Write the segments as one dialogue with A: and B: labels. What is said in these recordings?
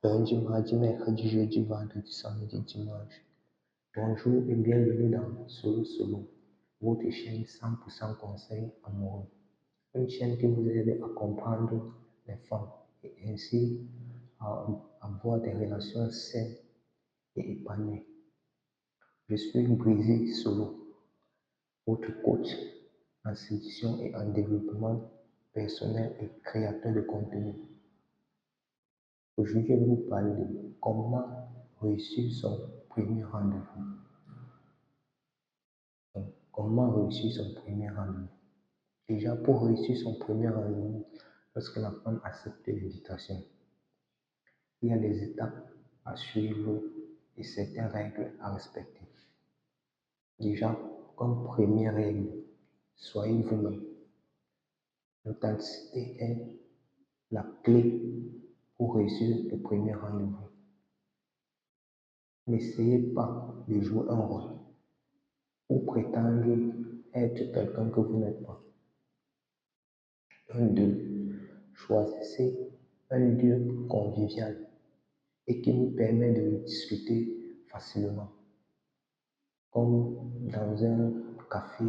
A: Lundi, mardi, mercredi, jeudi, vendredi, samedi, dimanche. Bonjour et bienvenue dans Solo Solo, votre chaîne 100% conseil amoureux. Une chaîne qui vous aide à comprendre les femmes et ainsi à avoir des relations saines et épanouies. Je suis Brésil Solo, votre coach en séduction et en développement personnel et créateur de contenu. Aujourd'hui, je vais vous parler de comment réussir son premier rendez-vous. Donc, comment réussir son premier rendez-vous? Déjà, pour réussir son premier rendez-vous, lorsque la femme accepte l'invitation, il y a des étapes à suivre et certaines règles à respecter. Déjà, comme première règle, soyez vous-même. L'authenticité est la clé pour réussir le premier rendez-vous. N'essayez pas de jouer un rôle ou prétendre être quelqu'un que vous n'êtes pas. 2. Choisissez un lieu convivial et qui vous permet de discuter facilement, comme dans un café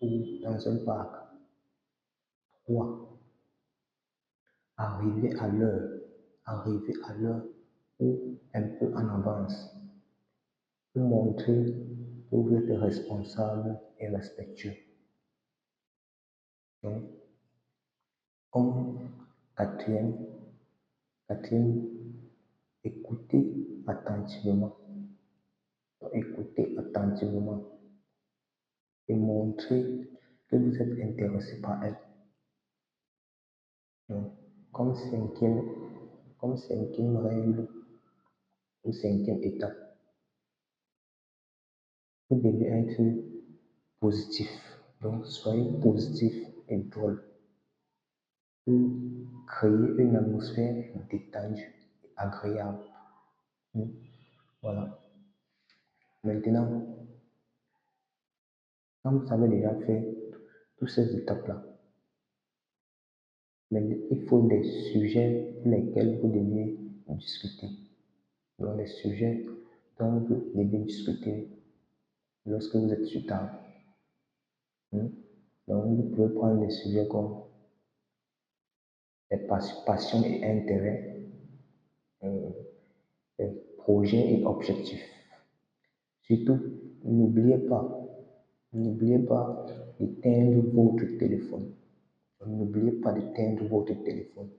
A: ou dans un parc. 3. Arrivez à l'heure. Arrivez à l'heure ou un peu en avance pour montrer que vous êtes responsable et respectueux. Donc, comme quatrième, écoutez attentivement. Écoutez attentivement et montrez que vous êtes intéressé par elle. Donc, comme cinquième règle ou cinquième étape, vous devez être positif. Donc, soyez positif et drôle pour créer une atmosphère détendue et agréable. Voilà. Maintenant, quand vous avez déjà fait toutes ces étapes-là, il faut des sujets pour lesquels vous devez discuter. Donc, les sujets dont vous devez discuter lorsque vous êtes sur table. Donc, vous pouvez prendre des sujets comme les passions et intérêts, les projets et objectifs. Surtout, n'oubliez pas d'éteindre votre téléphone. N'oubliez pas d'éteindre votre téléphone.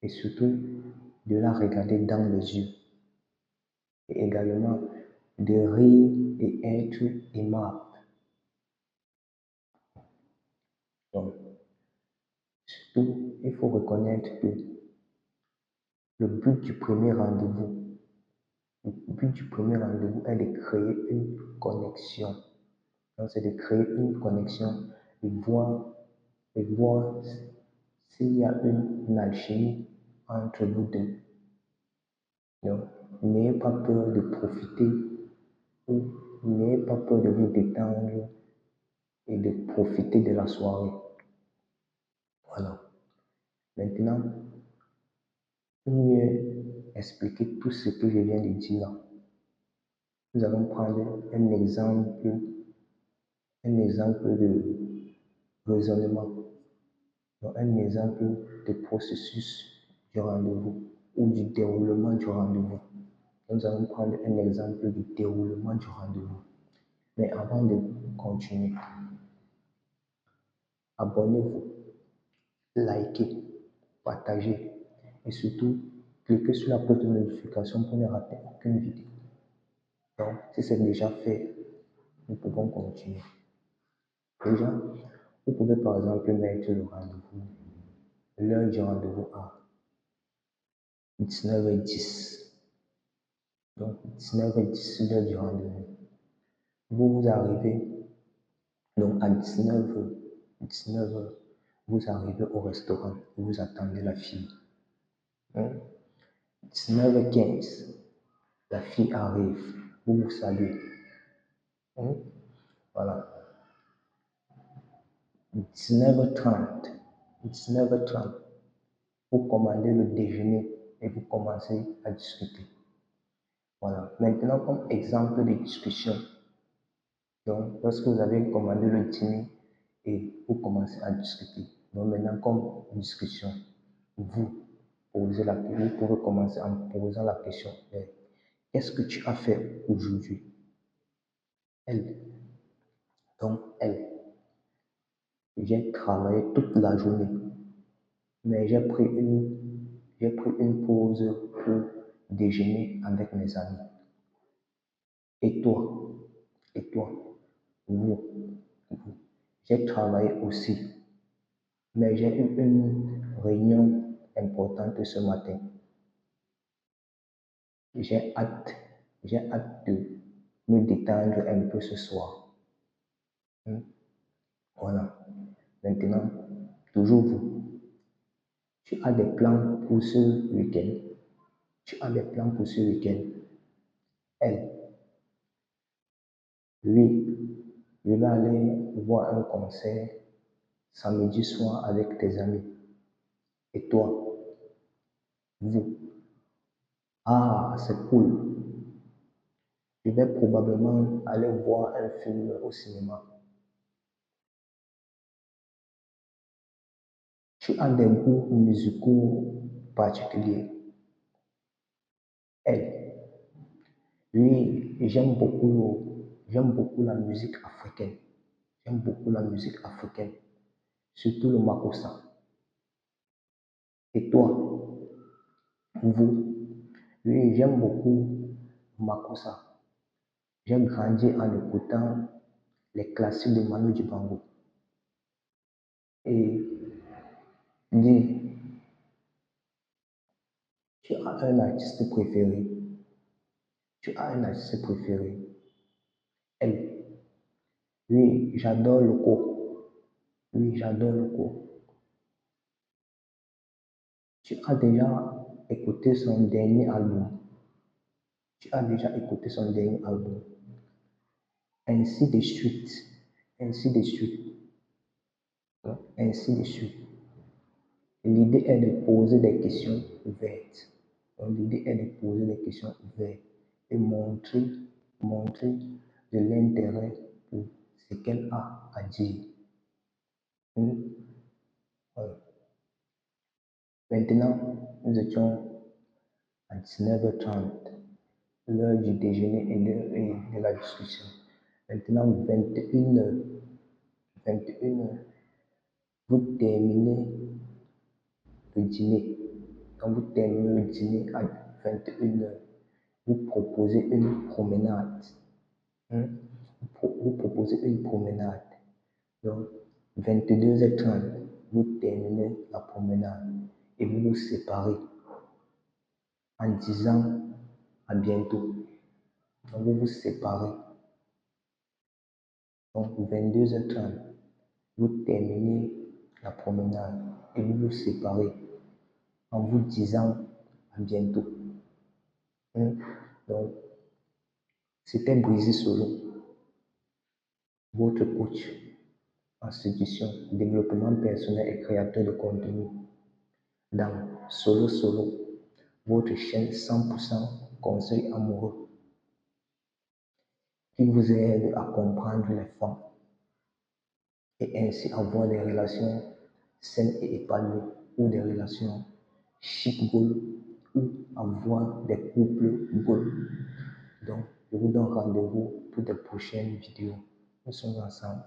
A: Et surtout, de la regarder dans les yeux. Et également, de rire et être aimable. Donc, surtout, il faut reconnaître que le but du premier rendez-vous est de créer une connexion. Donc, c'est de créer une connexion et voir s'il y a une alchimie entre vous deux. Donc, n'ayez pas peur de profiter ou n'ayez pas peur de vous détendre et de profiter de la soirée. Voilà. Maintenant, pour mieux expliquer tout ce que je viens de dire là, nous allons prendre un exemple de raisonnement, donc un exemple de processus du rendez-vous ou du déroulement du rendez-vous. Nous allons prendre un exemple du déroulement du rendez-vous. Mais avant de continuer, abonnez-vous, likez, partagez et surtout cliquez sur la cloche de notification pour ne rater aucune vidéo. Donc, si c'est déjà fait, nous pouvons continuer. Déjà, vous pouvez par exemple mettre le rendez-vous, l'heure du rendez-vous à 19h10. Donc, 19h10, l'heure du rendez-vous. Vous arrivez, donc à 19h, vous arrivez au restaurant, vous attendez la fille. 19h15, la fille arrive, vous vous saluez. Voilà. 19h30, vous commandez le déjeuner et vous commencez à discuter. Voilà. Maintenant, comme exemple de discussion, donc lorsque vous avez commandé le dîner et vous commencez à discuter, donc maintenant comme discussion, vous vous pouvez commencer en posant la question, qu'est-ce que tu as fait aujourd'hui? Elle, donc elle, j'ai travaillé toute la journée, mais j'ai pris une pause pour déjeuner avec mes amis. Et toi, et toi, vous, vous, j'ai travaillé aussi, mais j'ai eu une réunion importante ce matin. J'ai hâte, j'ai hâte de me détendre un peu ce soir. Hmm. Voilà. Maintenant, toujours vous. Tu as des plans pour ce week-end? Tu as des plans pour ce week-end? Elle, oui, je vais aller voir un concert samedi soir avec tes amis. Et toi, vous, ah, c'est cool. Je vais probablement aller voir un film au cinéma. Tu as des goûts musicaux particuliers. Elle, oui, j'aime beaucoup la musique africaine. J'aime beaucoup la musique africaine, surtout le makossa. Et toi, vous, oui, j'aime beaucoup le makossa. J'ai grandi en écoutant les classiques de Manu Dibango. Et dis, tu as un artiste préféré? Tu as un artiste préféré? Elle, oui, j'adore le co. Oui, j'adore le co. Tu as déjà écouté son dernier album? Tu as déjà écouté son dernier album? Ainsi de suite. Ainsi de suite. Hein, ainsi de suite. L'idée est de poser des questions ouvertes. Donc, l'idée est de poser des questions ouvertes et montrer de l'intérêt pour ce qu'elle a à dire. Hmm, voilà. Maintenant, nous étions à 19h30, l'heure du déjeuner et de la discussion. Maintenant, 21h, 21h, vous terminez le dîner. Quand vous terminez le dîner à 21h, vous proposez une promenade. Hein. Vous proposez une promenade. Donc, 22h30, vous terminez la promenade et vous vous séparez en disant à bientôt. Donc, vous vous séparez. Donc, 22h30, vous terminez la promenade et vous vous séparez en vous disant à bientôt. Hein. Donc, c'était Brisé Solo, votre coach en séduction, développement personnel et créateur de contenu dans Solo Solo, votre chaîne 100% conseil amoureux qui vous aide à comprendre les femmes et ainsi avoir des relations saines et épanouies ou des relations chic goal ou avoir des couples goal. Donc, je vous donne rendez-vous pour des prochaines vidéos. Nous sommes ensemble.